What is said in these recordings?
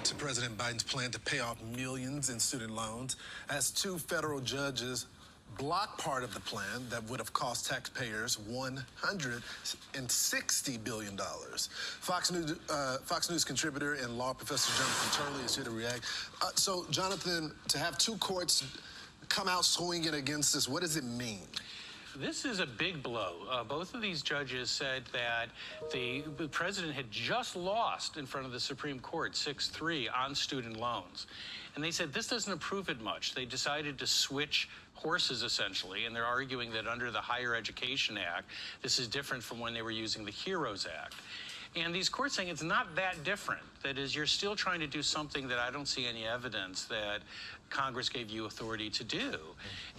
to President Biden's plan to pay off millions in student loans as two federal judges blocked part of the plan that would have cost taxpayers $160 billion. Fox News contributor and law professor Jonathan Turley is here to react. So, Jonathan, to have two courts come out swinging against this, what does it mean? This is a big blow. Both of these judges said that the president had just lost in front of the Supreme Court 6-3 on student loans. And they said this doesn't improve it much. They decided to switch horses, essentially, and they're arguing that under the Higher Education Act, this is different from when they were using the HEROES Act. And these courts saying it's not that different. That is, you're still trying to do something that I don't see any evidence that Congress gave you authority to do.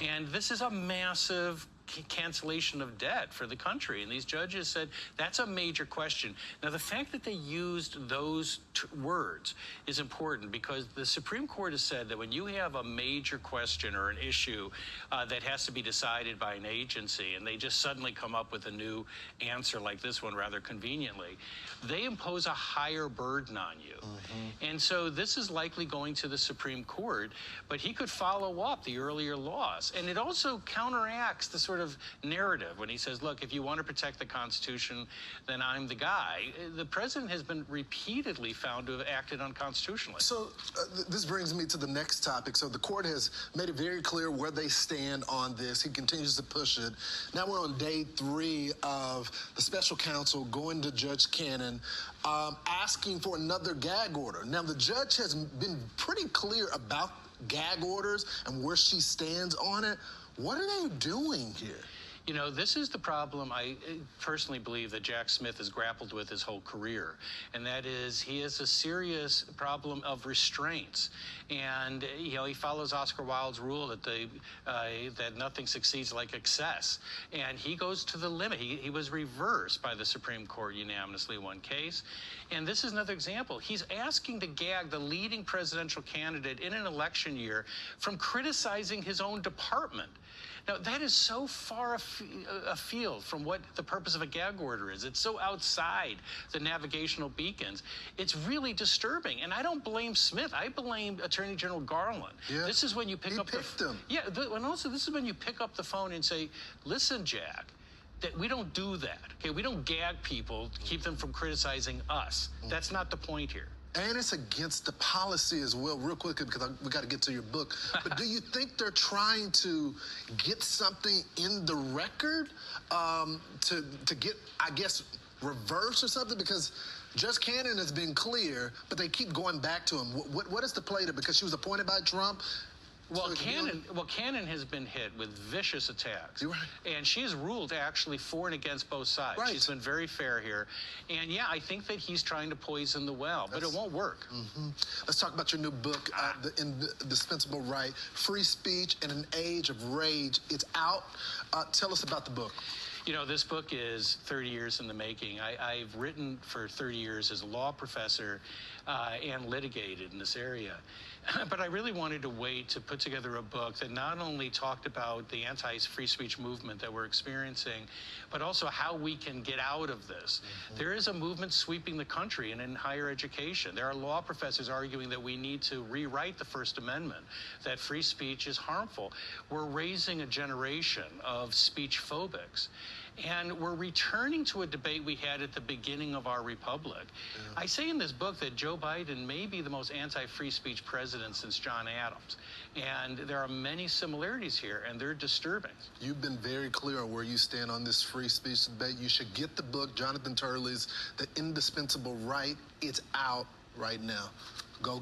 And this is a massive cancellation of debt for the country. And these judges said that's a major question. Now, the fact that they used those words is important because the Supreme Court has said that when you have a major question or an issue that has to be decided by an agency and they just suddenly come up with a new answer like this one rather conveniently, they impose a higher burden on you. And so this is likely going to the Supreme Court, but he could follow up the earlier laws. And it also counteracts the sort of narrative when he says, look, if you want to protect the Constitution, then I'm the guy. The president has been repeatedly found to have acted unconstitutionally. So this brings me to the next topic. So the court has made it very clear where they stand on this. He continues to push it. Now we're on day 3 of the special counsel going to Judge Cannon, asking for another gag order. Now the judge has been pretty clear about gag orders and where she stands on it. What are they doing here? You know, this is the problem I personally believe that Jack Smith has grappled with his whole career, and that is he has a serious problem of restraints. And, you know, he follows Oscar Wilde's rule that that nothing succeeds like excess. And he goes to the limit. He was reversed by the Supreme Court unanimously in one case. And this is another example. He's asking to gag the leading presidential candidate in an election year from criticizing his own department. Now, that is so far afield from what the purpose of a gag order is. It's so outside the navigational beacons. It's really disturbing. And I don't blame Smith. I blame Attorney General Garland. Yeah. This is when you pick up the phone. Yeah, and also this is when you pick up the phone and say, listen, Jack, that we don't do that. Okay, we don't gag people to keep them from criticizing us. That's not the point here. And it's against the policy as well, real quickly, because we got to get to your book. But do you think they're trying to get something in the record to get, I guess, reverse or something? Because Judge Cannon has been clear, but they keep going back to him. What is the play there? Because she was appointed by Trump. Well, Cannon has been hit with vicious attacks. You're right. And she has ruled actually for and against both sides. Right. She's been very fair here. And yeah, I think that he's trying to poison the well, but it won't work. Let's talk about your new book, The Indispensable Right, Free Speech in an Age of Rage. It's out. Tell us about the book. You know, this book is 30 years in the making. I've written for 30 years as a law professor and litigated in this area. But I really wanted to wait to put together a book that not only talked about the anti-free speech movement that we're experiencing, but also how we can get out of this. There is a movement sweeping the country and in higher education. There are law professors arguing that we need to rewrite the First Amendment, that free speech is harmful. We're raising a generation of speech phobics. And we're returning to a debate we had at the beginning of our republic. I say in this book that Joe Biden may be the most anti-free speech president since John Adams. And there are many similarities here, and they're disturbing. You've been very clear on where you stand on this free speech debate. You should get the book, Jonathan Turley's The Indispensable Right. It's out right now. Go.